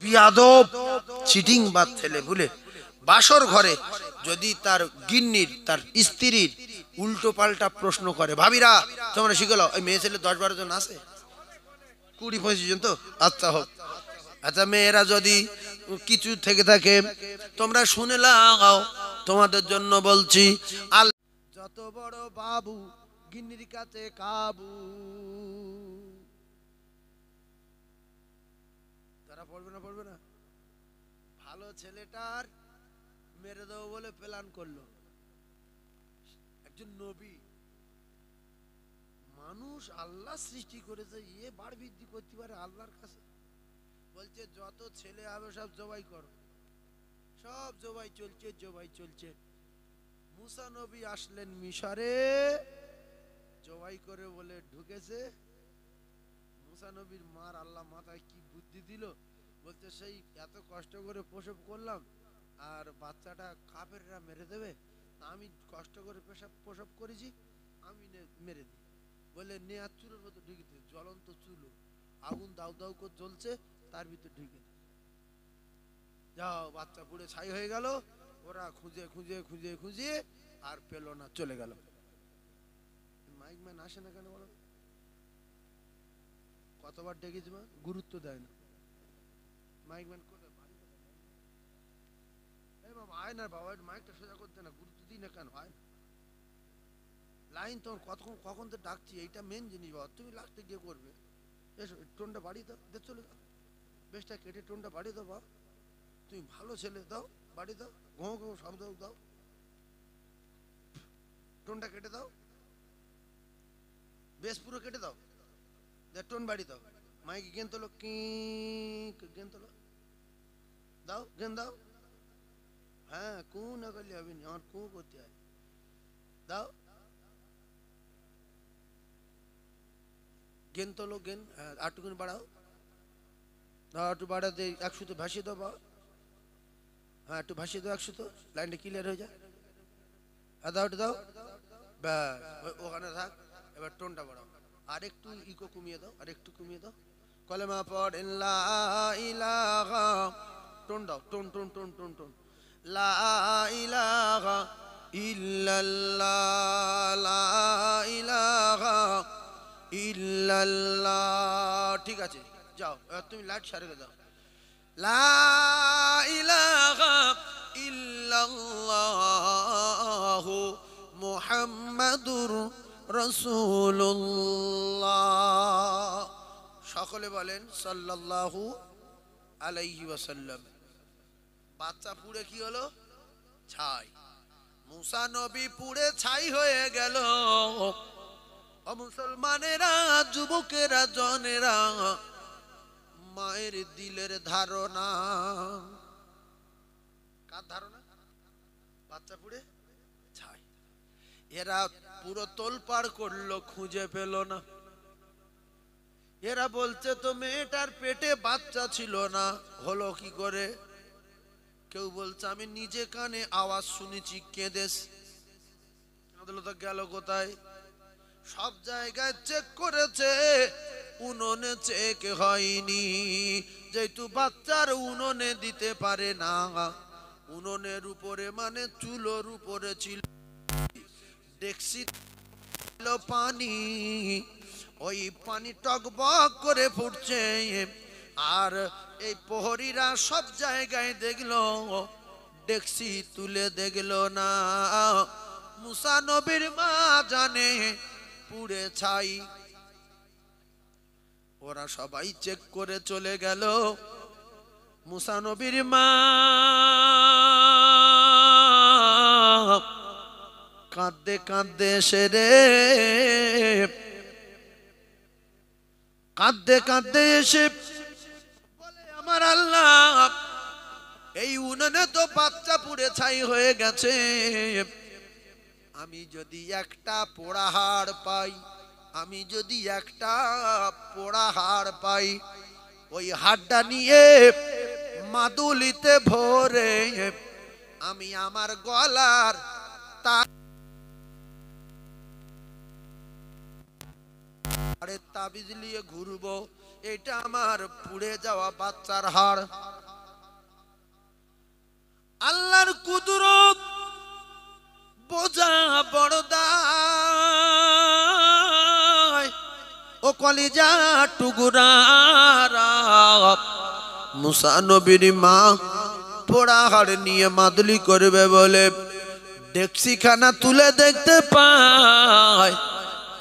বিয়াদব চিটিং বাদ ছেলে ভুলে বাসর ঘরে যদি তার গিন্নির তার স্ত্রীর উল্টো পাল্টা প্রশ্ন করে, ভাবিরা তোমরা শিখলো ওই মেয়ে ছেলে 10-12 জন আছে, 20-25 জন তো, আচ্ছা হোক, আচ্ছা মেয়েরা যদি কিছু থেকে থাকে তোমরা শুনে লাও, তোমাদের জন্য বলছি, যত বড় বাবু গিন্নির কাছে কাবু। তারা পড়বে না ভালো ছেলেটার মেরে দেবো বলে প্ল্যান করলো একজন নবী মানুষ, আল্লাহ সৃষ্টি করেছে, এ বাড় বৃদ্ধি করতে পারে আল্লাহর কাছে, বলছে যত ছেলে হবে সব জবাই করো, সব জবাই চলছে। মুসা নবী আসলেন মিশরে, জবাই করে বলে ঢুকেছে। মুসা নবীর মার আল্লাহ মাথায় কি বুদ্ধি দিল, বলতে সেই এত কষ্ট করে প্রসব করলাম আর বাচ্চাটা কাফেররা মেরে দেবে, আমি কষ্ট করে প্রসব করেছি, আমি মেরে দিই বলে নেয়ার চুলোর মতো ঢুকে দিল, জ্বলন্ত চুলো, আগুন দাউ দাউ করে জ্বলছে, তার ভিতরে ঢুকে দিল, যাও বাচ্চা পুড়ে ছাই হয়ে গেল। ওরা খুঁজে আর পেল না, চলে গেল। মাইক ম্যান আসে না কেন বলো, কতবার ডেকেছি মা, গুরুত্ব দেয় না। মাইক ম্যান কোথায়, আয় না বাবা, মাইকটা সোজা করতে না, গুরুত্ব দিই না কেন, আয় না। লাইন তোমার কখন তো ডাকছি, এইটা মেন জিনিস বাবা, তুমি লাস্টে গিয়ে করবে। এসো টোনটা বাড়িয়ে দাও, চলে যাও, বেশটা কেটে টোনটা বাড়িয়ে দাও বাবা, তুমি ভালো ছেলে, দাও বাড়িয়ে দাও, ঘো শব্দ দাও, টোনটা কেটে দাও, বেশ পুরো কেটে দাও, টোন বাড়ি দাও, মাইক গেন তোলো, গেন তোলো, দাও গেন দাও, হ্যাঁ কু না করলে হবে না, আমার কু করতে হয়, দাও গেন তোলো, গেন আটটুকুন বাড়াও, দাও একটু বাড়াতে, 100 ভাসিয়ে দাও বাবা, হ্যাঁ একটু ভাসিয়ে দাও 100, লাইনটা ক্লিয়ার হয়ে যায়, দাও একটু দাও, ব্যাস ওখানে থাক। এবার টোনটা বাড়াও, আর একটু ইকো কমিয়ে দাও, আর একটু কমিয়ে দাও, কলেমা পড় লা ইলাহা, টোন দাও, tone tone tone tone tone, লা ইলাহা ইল্লাল্লাহ, লা ইলাহা ইল্লাল্লাহ, ঠিক আছে যাও, এবার তুমি লাইট সারিয়ে দাও, লা ইলাহা ইল্লাল্লাহ মুহাম্মাদুর রাসূলুল্লাহ, সকলে বলেন সাল্লাল্লাহু আলাইহি ওয়াসাল্লাম। বাচ্চা পুড়ে কি হলো, ছাই। মুসা নবী পুড়ে ছাই হয়ে গেল। ও মুসলমানেরা, যুবকেরা, জনেরা, মায়ের দিলের ধারণা, কার ধারণা, বাচ্চা পুড়ে ছাই। এরা পুরো তোলপাড় করলো, খুঁজে পেল না। এরা বলছে তো মেয়েটার পেটে বাচ্চা ছিল না, হলো কি করে? কেউ বলছে আমি নিজে কানে আওয়াজ শুনেছি, কেঁদেস, তো গেল কোথায়? সব জায়গায় চেক করেছে, উনুনে চেক হয়নি, যেহেতু বাচ্চার উনুনে দিতে পারে না, উনুনের উপরে মানে চুলোর উপরে ছিল ডেক্সি পানি, ওই পানি টকবক করে ফুটছে, আর এই প্রহরীরা সব জায়গায় দেখলো, ডেক্সি তুলে দেখলো না। মুসা নবীর মা জানে পুড়ে ছাই, ওরা সবাই চেক করে চলে গেল। মুসা নবীর মা কাঁদতে কাঁদতে এসে রে, কাঁদতে কাঁদতে এসে বলে আমার আল্লাহ, এই উনুনে তো বাচ্চা পুড়ে ছাই হয়ে গেছে, আমি যদি একটা পোড়া হাড় পাই, আমি যদি একটা পোড়া হাড় পাই, ওই হাড়টা নিয়ে মাদুলিতে ভরে আমি আমার গলার তার হাড়ের তাবিজ নিয়ে ঘুরবো, এটা আমার পুড়ে যাওয়া বাচ্চার হাড়। আল্লাহর কুদরত বোঝা বড় দায়, ও কলিজা টুকুরারা। মুসা নবীর মা পোড়া হাড় নিয়ে মাদুলি করবে বলে ডেকচিখানা তুলে দেখতে পায়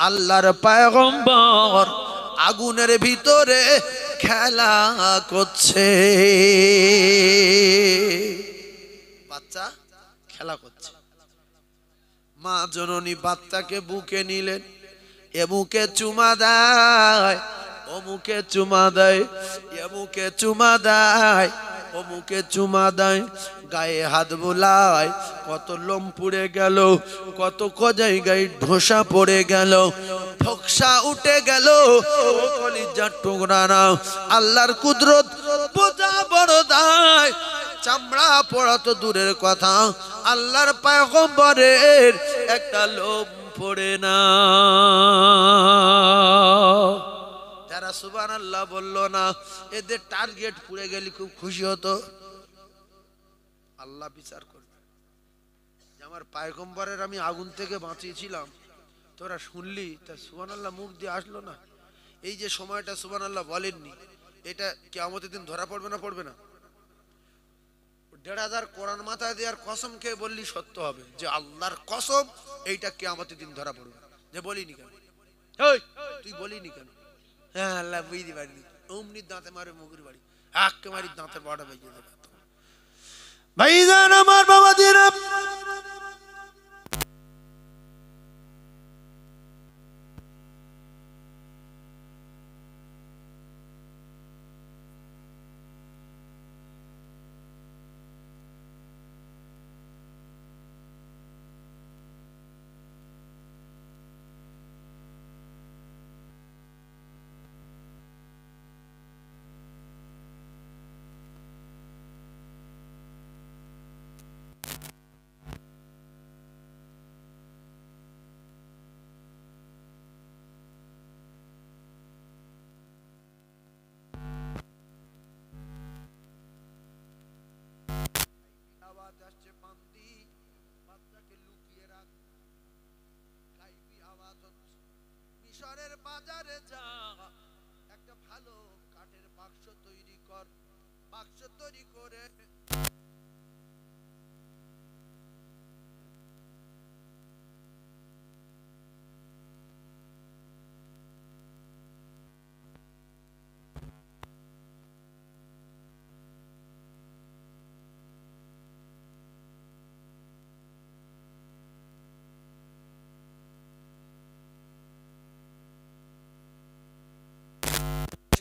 আল্লাহর পয়গম্বর আগুনের ভিতরে খেলা করছে। বাচ্চা খেলা করছে। মা জননী বাচ্চাকে বুকে নিলেন, এ মুখে চুমা দেয়, ও মুখে চুমা দেয়, এ মুখে চুমা দেয়, ও মুখে চুমা দেয়, গায়ে হাত বুলায়। কত লোম পুড়ে গেল, কত জায়গায় ঢোসা পড়ে গেল, ফকসা উঠে গেল। ও কলিজার টুকরারা, আল্লাহর কুদরত বোঝা বড় দায়। চামড়া পড়া তো দূরের কথা, আল্লাহর পয়গম্বরের একটা লোম পড়ে না। যারা সুবহানাল্লাহ বললো না, এদের টার্গেট পুড়ে গেলে খুব খুশি হতো। আল্লাহ বিচার করবে যে আমার পয়গম্বরের আমি আগুন থেকে বাঁচিয়েছিলাম, তোরা শুনলি, তা সুবহানাল্লাহ মুখ দিয়ে আসলো না। এই যে সময়টা সুবহানাল্লাহ বলেননি, এটা কিয়ামতের দিন ধরা পড়বে না? পড়বে না? ১,৫০০ কোরআন মাথায় দেওয়ার কসম খেয়ে বললি সত্য হবে যে আল্লাহর কসম এইটা কিয়ামতের দিন ধরা পড়বে। যে বলিনি কেন? তুই বলিনি কেন? হ্যাঁ আল্লাহ বুঝতে পারিনি। অমনি দাঁতে মারে মুগুর বাড়ি, আঁককে মারি দাঁতের বাড়া বেজে দেবে। ভাইজান আমার বাবা দিরা, আওয়াজ আসছে বান্দি, বাচ্চাকে লুকিয়ে রাখ। গাইবি আওয়াজ হচ্ছে, মিশরের বাজারে যা, একটা ভালো কাঠের বাক্স তৈরি কর। বাক্স তৈরি করে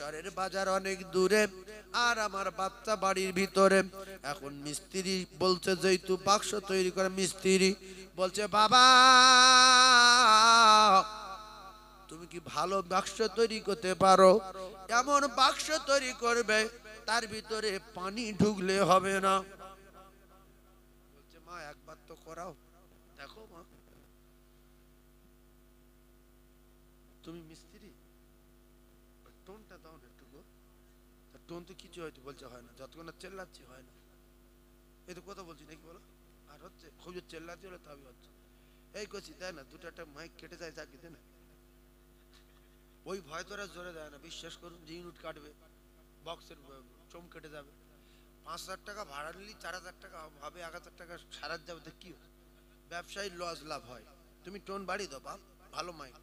শহরের বাজার অনেক দূরে, আর আমার বাচ্চা বাড়ির ভিতরে। এখন মিস্ত্রি বলছে যেহেতু বাক্স তৈরি করে, মিস্ত্রি বলছে বাবা তুমি কি ভালো বাক্স তৈরি করতে পারো? এমন বাক্স তৈরি করবে তার ভিতরে পানি ঢুকলে হবে না। বলছে মা একবার তো করাও, দেখো মা। তুমি মিস্ত্রি, টোনটা দাও না একটু গো। টোন তো কিছু হয়তো বলছে হয় না, যতক্ষণ না চেল্লাচ্ছি হয় না। এই তো কথা বলছি নাকি বলো, আর হচ্ছে খুব চেল্লাচ্ছি হলে তবে হচ্ছে। এই করছি তাই না, দুটো একটা মাইক কেটে যায় চাকরি দেয় না, ওই ভয় তোরা জোরে দেয় না। বিশ্বাস করুন যে ইউনিট কাটবে, বক্সের চোম কেটে যাবে। ৫,০০০ টাকা ভাড়া নিলি ৪,০০০ টাকা হবে, ১,০০০ টাকা সারা যাবে, তো কি ব্যবসায়ী লস লাভ হয়। তুমি টোন বাড়িয়ে দাও বাপ, ভালো মাইক,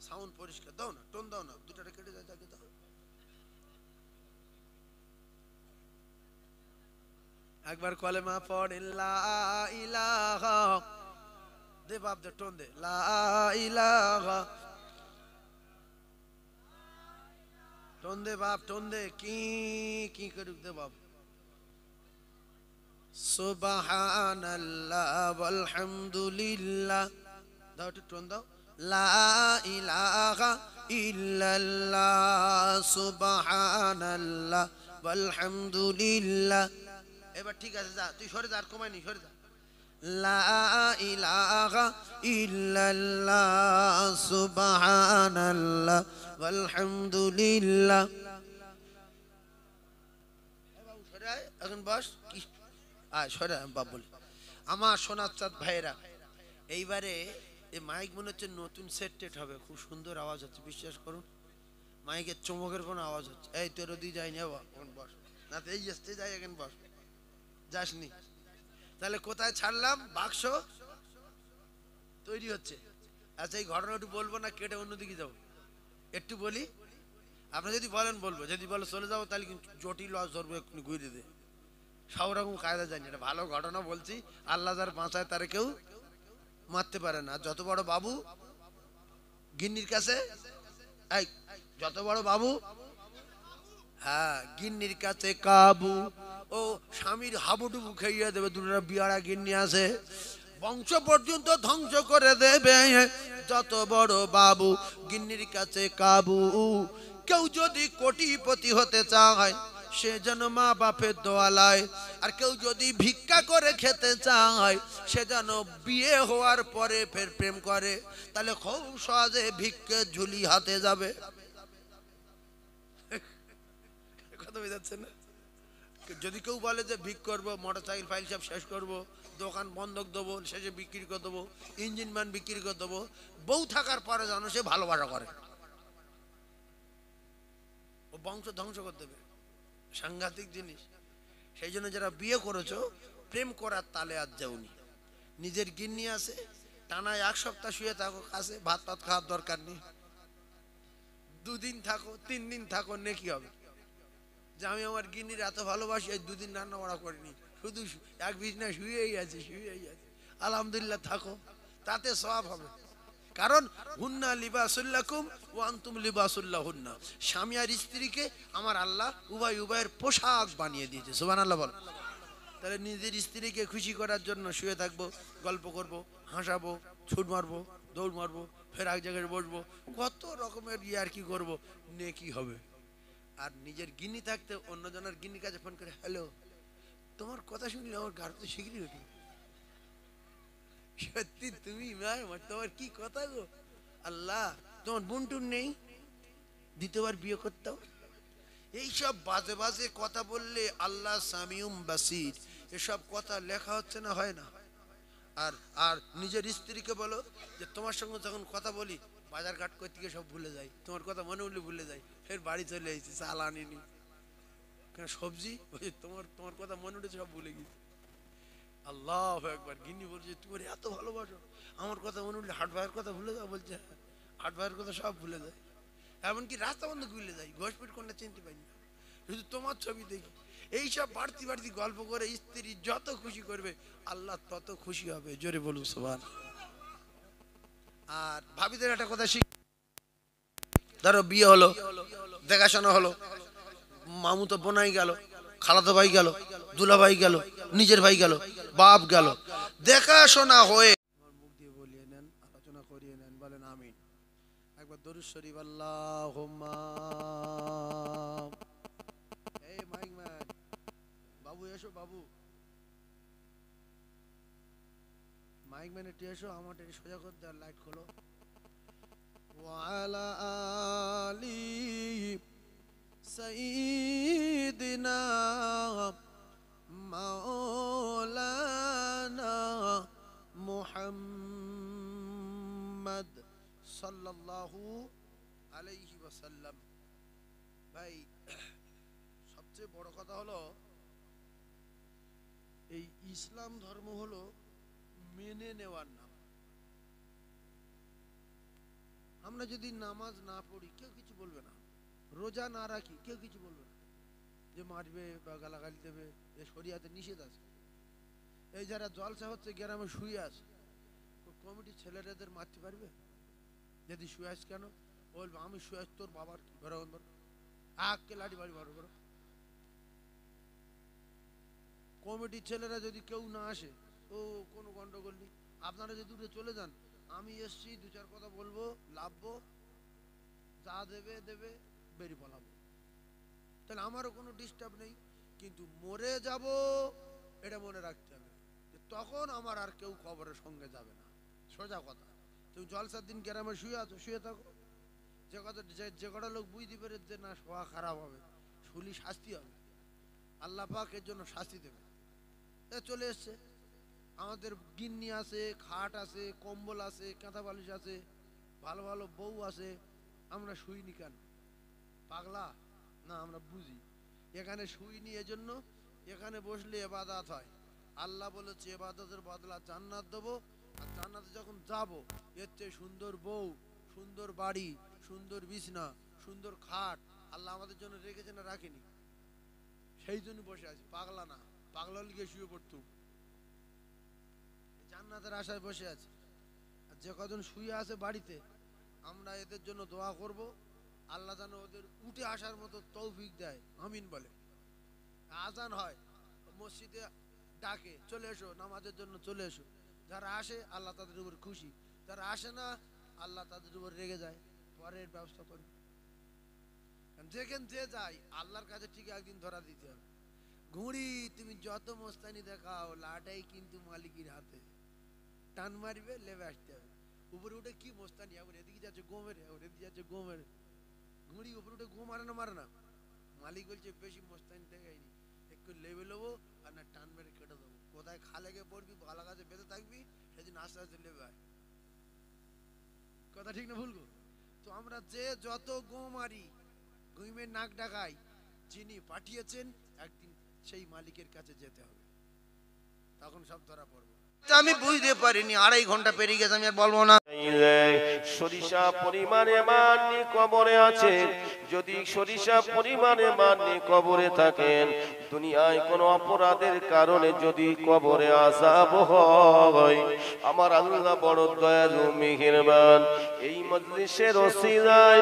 সাউন্ড পরিষ্কার দাও না, টোন দাও না, দুটাটা কেটে যায় তাকে দাও। একবার কলেমা পড়ে লা ইলাহা, দে বাপ দে টোন দে, লা ইলাহা, টোন দে বাপ, টোন দে, কি কি করে দে বাপ। সুবহানাল্লাহ ওয়ালহামদুলিল্লাহ, দাও একটু টোন দাও। লা ইলাহা ইল্লাল্লাহ সুবহানাল্লাহ ওয়ালহামদুলিল্লাহ। এবার ঠিক আছে, যা তুই সরে যা, আর কমাই নি, সরে যা। লা ইলাহা ইল্লাল্লাহ সুবহানাল্লাহ ওয়ালহামদুলিল্লাহ। এখন বস কি সরে বাপ বলি আমার সোনার চাঁদ ভাইরা। এইবারে এই মাইক মনে হচ্ছে নতুন সেট টেট হবে, খুব সুন্দর আওয়াজ হচ্ছে, বিশ্বাস করুন। মাইকের চমকের কোনো আওয়াজ হচ্ছে। এই তোর ওদিকে যাই না এখন বস, না তো এই আসতে যাই এখন বস, যাসনি তাহলে কোথায় ছাড়লাম? বাক্স তৈরি হচ্ছে। আচ্ছা এই ঘটনা একটু বলবো না কেটে অন্যদিকে যাবো? একটু বলি, আপনি যদি বলেন বলবো, যদি বলে চলে যাবো তাহলে কিন্তু জটিল লস ধরবো, এক্ষুনি ঘুরে দে। সব রকম কায়দা জানি, এটা ভালো ঘটনা বলছি। আল্লাহ যার বাঁচায় তার কেউ মারতে পারে না। যত বড় বাবু গিন্নির কাছে, এই যত বড় বাবু, হ্যাঁ গিন্নির কাছে কাবু, ও স্বামীর হাবুডুবু খাইয়ে দেবে। দুটা বিয়ারা গিন্নি আছে, বংশ পর্যন্ত ধ্বংস করে দেবে। যত বড় বাবু গিন্নির কাছে কাবু। কেউ যদি কোটিপতি হতে চায় সে যেন মা বাপের দোয়ালায়, আর কেউ যদি ভিক্ষা করে খেতে চায় সে যেন বিয়ে হওয়ার পরে ফের প্রেম করে, তাহলে খুব সহজে ভিক্ষে ঝুলি হাতে যাবে। কথা বোঝাচ্ছে না? যদি কেউ বলে যে ভিক করবো, মোটর সাইকেল ফাইল সব শেষ করবো, দোকান বন্ধক দেবো, শেষে বিক্রি করে দেবো, ইঞ্জিন মান বিক্রি করে দেবো, বউ থাকার পরে যেন সে ভালোবাসা করে, ও বংশ ধ্বংস করে দেবে। সাংঘাতিক জিনিস। সেই জন্য যারা বিয়ে করেছো প্রেম করার তালে আজ যাওনি। নিজের গিন্নি আছে, টানায় এক সপ্তাহ শুয়ে থাকো কাছে, ভাত ভাত খাওয়ার দরকার নেই। 2 দিন থাকো, 3 দিন থাকো, নেকি হবে যে আমি আমার গিন্নির এত ভালোবাসি, এই 2 দিন রান্না বাড়া করিনি, শুধু এক বিছনা শুয়েই আছে, শুয়েই আছে, আলহামদুলিল্লাহ থাকো, তাতে সওয়াব হবে। কারণ হুন্না লিবাসুল্লাকুম ওয়া আনতুম লিবাসুল্লাহুন্না, স্বামী আর স্ত্রীকে আমার আল্লাহ উভয় উভয়ের পোশাক বানিয়ে দিয়েছে। সুবহানাল্লাহ বল। তাহলে নিজের স্ত্রীকে খুশি করার জন্য শুয়ে থাকবো, গল্প করব, হাসাবো, ছুট মারবো, দৌড় মারবো, ফের এক জায়গায় বসবো, কত রকমের আর কি করবো, নেকি হবে। আর নিজের গিন্নি থাকতে অন্যজনের গিন্নির কাছে ফোন করে, হ্যালো, তোমার কথা শুনলে আমার গাড়িতে শিগগিরই উঠি। সত্যি তুমি তোমার কি কথা গো, আল্লাহ তোমার বোনটুন নেই, দ্বিতীয়বার বিয়ে করতাম। এইসব বাজে বাজে কথা বললে আল্লাহ সামিউম বাসির, এসব কথা লেখা হচ্ছে না, হয় না। আর আর নিজের স্ত্রীকে বলো যে তোমার সঙ্গে যখন কথা বলি বাজার ঘাট করতে গিয়ে সব ভুলে যাই, তোমার কথা মনে হলে ভুলে যাই, ফের বাড়ি চলে এসেছি, চাল আনিনি, কেন সবজি, তোমার তোমার কথা মনে উঠেছে সব ভুলে গেছি। আল্লাহ একবার গিন্নি বলছে তোমার এত ভালোবাসো, আমার কথা মনে উঠলে হাট ভাইয়ের কথা ভুলে যাও, বলছে হাট ভাইয়ের কথা সব ভুলে যায়, এমনকি রাস্তা বন্ধ ভুলে যাই, ঘোষপিট কোনটা চিনতে পারি না, শুধু তোমার ছবি দেখি। এইসব বাড়তি বাড়তি গল্প করে স্ত্রী যত খুশি করবে আল্লাহ তত খুশি হবে। জোরে বলুন সুবহান। আর ভাবিদের একটা কথা শিখ, ধরো বিয়ে হলো, দেখাশোনা হলো, মামু তো বোনাই গেল, খালাতো ভাই গেল, দুলা ভাই গেল, নিজের ভাই গেল, বাপ গেল, দেখাশোনা হয়ে আমার মুখ দিয়ে বলিয়ে নেন, আলোচনা করিয়ে নেন, বলেন আমিন। একবার দরুদ শরীফ আল্লাহুম্মা। এই মাইক ম্যান বাবু এসো, বাবু মাইক ম্যান একটু এসো, আমার একটু সোজা করতে, আর লাইট খোলো। ওয়ালা আলি সাইয়্যিদিনা মাওলানা মুহাম্মদ সাল্লাল্লাহু আলাইহি ওয়াসাল্লাম। ভাই সবচেয়ে বড় কথা হলো এই ইসলাম ধর্ম হলো মেনে নেওয়ার নাম। আমরা যদি নামাজ না পড়ি কেউ কিছু বলবে না, রোজা না রাখি কেউ কিছু বলবে না, যে মারবে বা গালাগালি দেবে, এ শরিয়াতে নিষেধ আছে। এই যারা জলসা হচ্ছে গ্রামে শুয়ে আছে, কমিটির ছেলেদের মারতে পারবে? যদি শুয়ে আস কেন বলবে আমি শুয়ে আস, তোর বাবার কি ঘর আঁককে লাঠি বাড়ি বড় বড়। কমিটির ছেলেরা যদি কেউ না আসে ও কোনো গন্ডগোল নেই, আপনারা যদি দূরে চলে যান, আমি এসছি 2-4 কথা বলবো, লাভবো, যা দেবে দেবে, বেরিয়ে পলাবো, তাহলে আমারও কোনো ডিস্টার্ব নেই। কিন্তু মরে যাব এটা মনে রাখতে হবে, যে তখন আমার আর কেউ কবরের সঙ্গে যাবে না। সোজা কথা। তুমি জলসার দিন গ্রামে শুয়ে আছো, শুয়ে থাকো। যে কটা লোক বুঝতে পেরে যে না শোয়া খারাপ হবে, শুলি শাস্তি হবে, আল্লাহ পাক এর জন্য শাস্তি দেবে, চলে এসছে। আমাদের গিন্নি আছে, খাট আছে, কম্বল আছে, কাঁথা বালিশ আছে, ভালো ভালো বউ আছে, আমরা শুইনি কেন? পাগলা না? আমরা বুঝি এখানে শুইনি এজন্য এখানে বসলে ইবাদত হয়। আল্লাহ বলেছে ইবাদতের বদলা জান্নাত দেবো, আর জান্নাতে যখন যাব এর চেয়ে সুন্দর বউ, সুন্দর বাড়ি, সুন্দর বিছনা, সুন্দর খাট আল্লাহ আমাদের জন্য রেখেছে না রাখেনি? সেই জন্য বসে আছি, পাগলা না। পাগলা লিগে শুয়ে পড়তুম, জান্নাতের আশায় বসে আছে। আর যে কজন শুয়ে আছে বাড়িতে, আমরা এদের জন্য দোয়া করব, আল্লাহ যেন ওদের উঠে আসার মতো তৌফিক দেয়, আমিন বলে। আজান হয়, মসজিদে ডাকে, চলে এসো নামাজের জন্য, চলে এসো। যারা আসে আল্লাহ তাদের উপর খুশি, যারা আসে না আল্লাহ তাদের উপর রেগে যায়, পরের ব্যবস্থা করবে। যেখানে যে যায় আল্লাহর কাছে ঠিক একদিন ধরা দিতে হবে। ঘুড়ি তুমি যত মস্তানি দেখাও, লাটাই কিন্তু মালিকের হাতে, টান মারবে লেবে আসতে হবে। উপরে উঠে কি মস্তানি, আবার এদিকে যাচ্ছে গোমেরে, আবার এদিকে যাচ্ছে গোমেরে। ঘুড়ি উপরে উঠে গো মারে না? মারে না। মালিক বলছে বেশি মস্তানি দেখাইনি, একটু লেবে নেবো আর না টান মেরে কেটে দেবো। কোথায় খালে গিয়ে পড়বি, ভালো গাছে বেঁধে থাকবি, সেদিন আস্তে আস্তে লেবে আয়। কথা ঠিক না ভুল? তো আমরা যে যত গো মারি, গুইমের নাক ডাকাই, যিনি পাঠিয়েছেন একদিন সেই মালিকের কাছে যেতে হবে, তখন সব ধরা পড়বে। আমি বুঝতে পারিনি, 2.5 ঘন্টা পেরিয়ে গেছে, আমি আর বলবো না। সরিষা পরিমাণে মাননি কবরে আছে। যদি সরিষা পরিমাণে মাননি কবরে থাকেন, দুনিয়ায় কোনো অপরাধের কারণে যদি কবরে আযাব হয়, আমার আল্লাহ বড় দয়ালু মেহেরবান। এই মজলিসের ওসিলায়,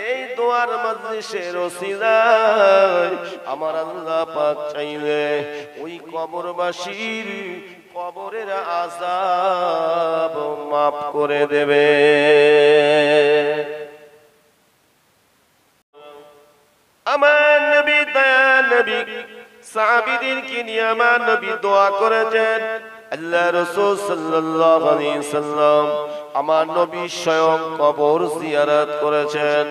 এই দোয়ার মজলিসের ওসিলায় আমার আল্লাহ পাক চাইলে ওই কবরবাসীর কবরের আযাব মাফ করে দেবে। আমার নবী দয়া নবী সাহাবীদেরকে নিয়ে আমার নবী দোয়া করেছেন। আল্লাহ রাসূল সাল্লাল্লাহু আলাইহি সাল্লাম আমার নবী স্বয়ং কবর জিয়ারত করেছেন।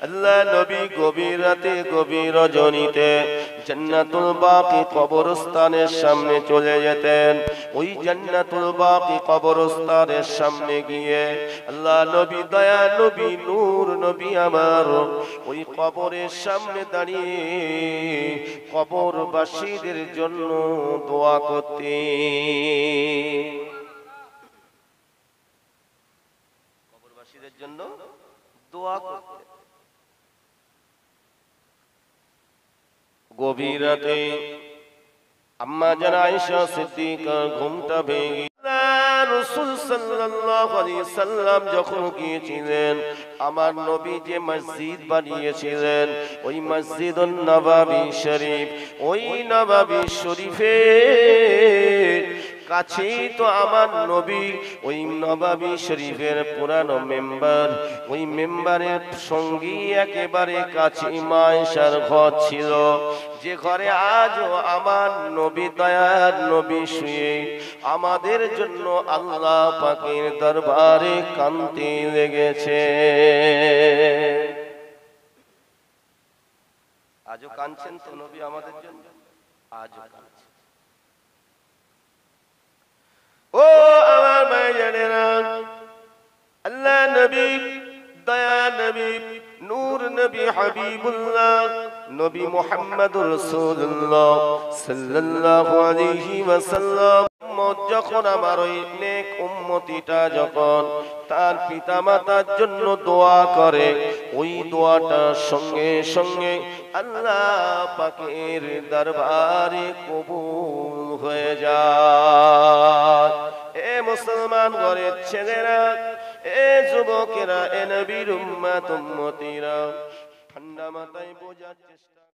আল্লাহ নবী গভীর রাতে, গভীর রজনীতে জান্নাতুল বাকি কবরস্থানের সামনে চলে যেতেন। ওই জান্নাতুল বাকি কবরস্থানের সামনে গিয়ে আল্লাহ নবী দয়া নবী নূর নবী আমার ওই কবরের সামনে দাঁড়িয়ে কবরবাসীদের জন্য দোয়া করতেন। কবরবাসীদের জন্য দোয়া করতেন। গভীর রাতে আম্মা জান আয়েশা সিদ্দিকা ঘুমটা ভেঙে রাসূল সাল্লাল্লাহু আলাইহি সাল্লাম যখন গিয়েছিলেন, আমার নবী যে মসজিদ বানিয়েছিলেন ওই মসজিদুন নববী শরীফ, ওই নববী শরীফের কাছেই তো আমার নবী ওই নববী শরীফের পুরানো মেম্বার, ওই মেম্বারের সঙ্গী একেবারে কাছে মা আয়েশার ঘর ছিল, যে ঘরে আজও আমার নবী দয়ার নবী শুয়ে আমাদের জন্য আল্লাহ পাকের দরবারে কাঁদতে লেগেছে। আজও কাঁদছেন তো নবী আমাদের জন্য, আজও কাঁদছেন। ও আমার ভাইজানেরা, আল্লাহ নবী দয়া নবী নূর নবী হাবিবুল্লাহ নবী মুহাম্মদুর রাসূলুল্লাহ সাল্লাল্লাহু আলাইহি ওয়াসাল্লাম যখন আমার ওই নেক উম্মতিটা যখন তার পিতামাতার জন্য দোয়া করে, ওই দোয়াটা সঙ্গে সঙ্গে আল্লাহ পাকের দরবারে কবুল হয়ে যায়। এ মুসলমান ঘরের ছেলেরা, এ যুবকেরা, এ নবীর উম্মত উম্মতিরা, ঠান্ডা মাথায় বোঝার চেষ্টা